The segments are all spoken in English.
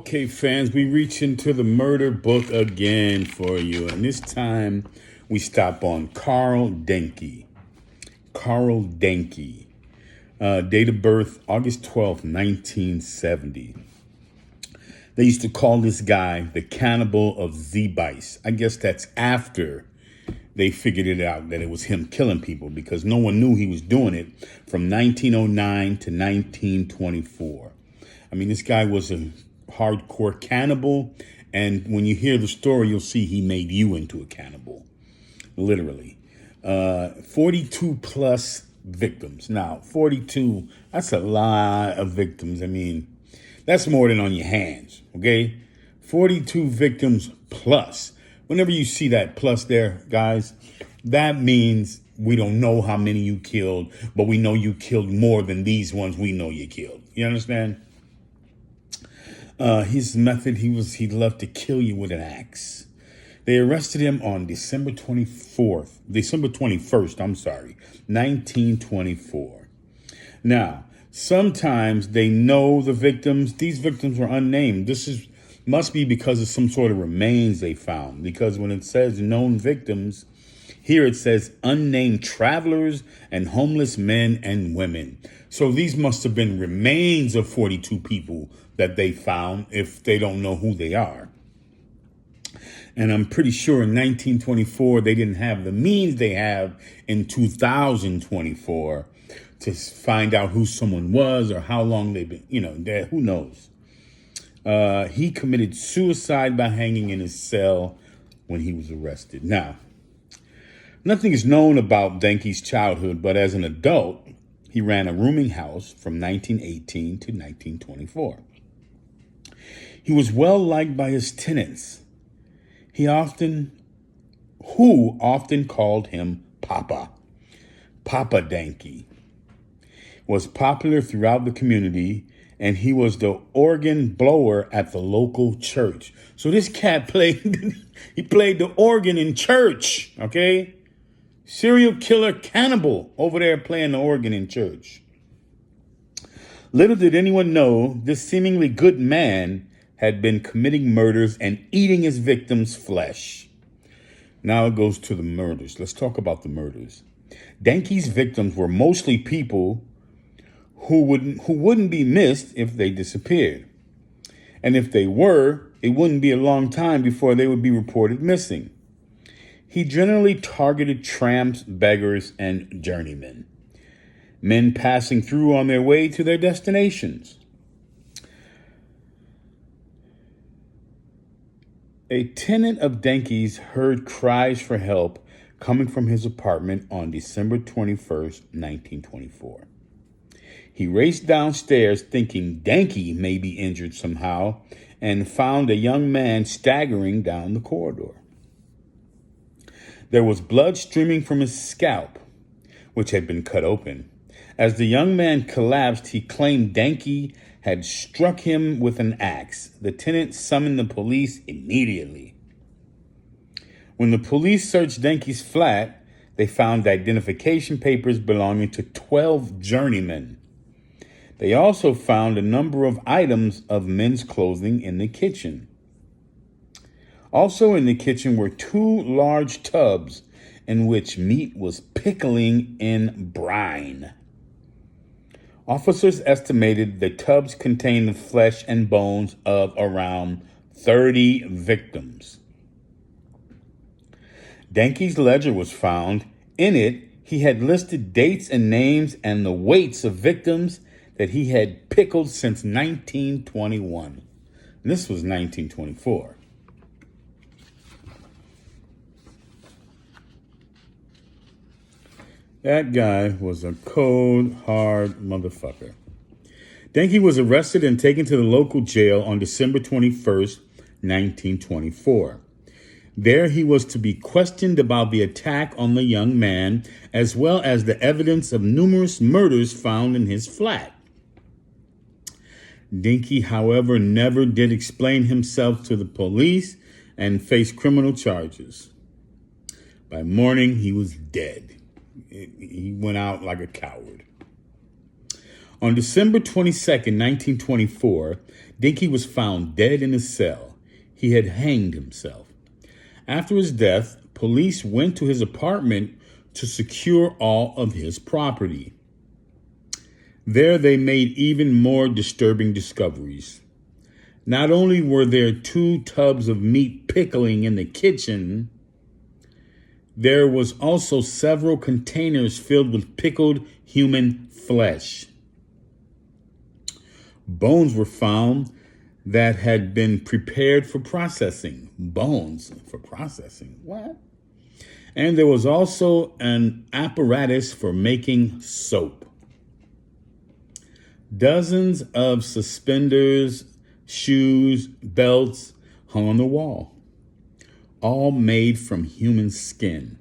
Okay, fans, we reach into the murder book again for you. And this time we stop on Carl Denke. Carl Denke. Date of birth, August 12th, 1970. They used to call this guy the cannibal of Zebice. I guess that's after they figured it out that it was him killing people, because no one knew he was doing it from 1909 to 1924. I mean, this guy was a hardcore cannibal, and when you hear the story, you'll see he made you into a cannibal, literally. 42 plus victims. Now, 42, that's a lot of victims. I mean, that's more than on your hands, okay? 42 victims plus. Whenever you see that plus there, guys, that means we don't know how many you killed, but we know you killed more than these ones we know you killed. You understand? His method, he loved to kill you with an axe. They arrested him on December 21st, 1924. Now, sometimes they know the victims. These victims were unnamed. Must be because of some sort of remains they found, because when it says known victims, here it says unnamed travelers and homeless men and women. So these must have been remains of 42 people that they found, if they don't know who they are. And I'm pretty sure in 1924, they didn't have the means they have in 2024 to find out who someone was or how long they've been, who knows. He committed suicide by hanging in his cell when he was arrested. Now, nothing is known about Denke's childhood, but as an adult, he ran a rooming house from 1918 to 1924. He was well liked by his tenants, who often called him Papa. Papa Denke was popular throughout the community, and he was the organ blower at the local church. So this cat played the organ in church, okay? Serial killer cannibal over there playing the organ in church. Little did anyone know this seemingly good man had been committing murders and eating his victims' flesh. Now it goes to the murders. Let's talk about the murders. Denke's victims were mostly people who wouldn't be missed if they disappeared. And if they were, it wouldn't be a long time before they would be reported missing. He generally targeted tramps, beggars, and journeymen, men passing through on their way to their destinations. A tenant of Denke's heard cries for help coming from his apartment on December 21st, 1924. He raced downstairs thinking Denke may be injured somehow, and found a young man staggering down the corridor. There was blood streaming from his scalp, which had been cut open. As the young man collapsed, he claimed Denke had struck him with an axe. The tenant summoned the police immediately. When the police searched Denke's flat, they found identification papers belonging to 12 journeymen. They also found a number of items of men's clothing in the kitchen. Also in the kitchen were 2 large tubs in which meat was pickling in brine. Officers estimated the tubs contained the flesh and bones of around 30 victims. Denke's ledger was found. In it, he had listed dates and names and the weights of victims that he had pickled since 1921. And this was 1924. That guy was a cold, hard motherfucker. Denke was arrested and taken to the local jail on December 21st, 1924. There he was to be questioned about the attack on the young man, as well as the evidence of numerous murders found in his flat. Denke, however, never did explain himself to the police and faced criminal charges. By morning, he was dead. He went out like a coward. On December 22nd, 1924, Dinky was found dead in his cell. He had hanged himself. After his death, police went to his apartment to secure all of his property. There they made even more disturbing discoveries. Not only were there 2 tubs of meat pickling in the kitchen, there was also several containers filled with pickled human flesh. Bones were found that had been prepared for processing. Bones for processing? What? And there was also an apparatus for making soap. Dozens of suspenders, shoes, belts hung on the wall, all made from human skin.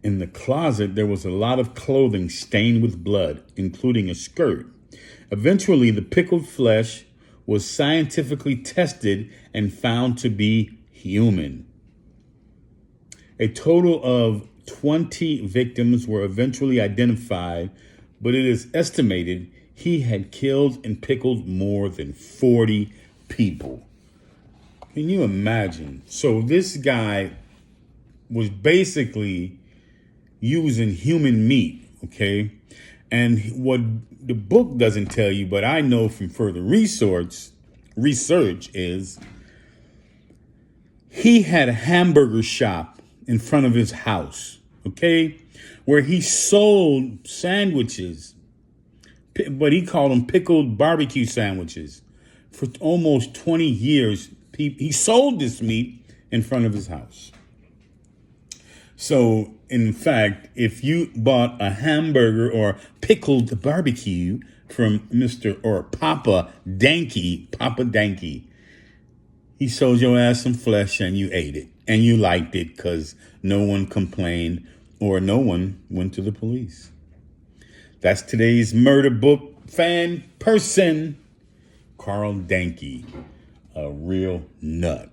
In the closet, there was a lot of clothing stained with blood, including a skirt. Eventually, the pickled flesh was scientifically tested and found to be human. A total of 20 victims were eventually identified, but it is estimated he had killed and pickled more than 40 people. Can you imagine? So this guy was basically using human meat, okay? And what the book doesn't tell you, but I know from further research is he had a hamburger shop in front of his house, okay, where he sold sandwiches, but he called them pickled barbecue sandwiches. For almost 20 years, he sold this meat in front of his house. So, in fact, if you bought a hamburger or pickled barbecue from Mr. or Papa Danky, he sold your ass some flesh and you ate it. And you liked it because no one complained or no one went to the police. That's today's murder book fan person, Carl Danky, a real nut.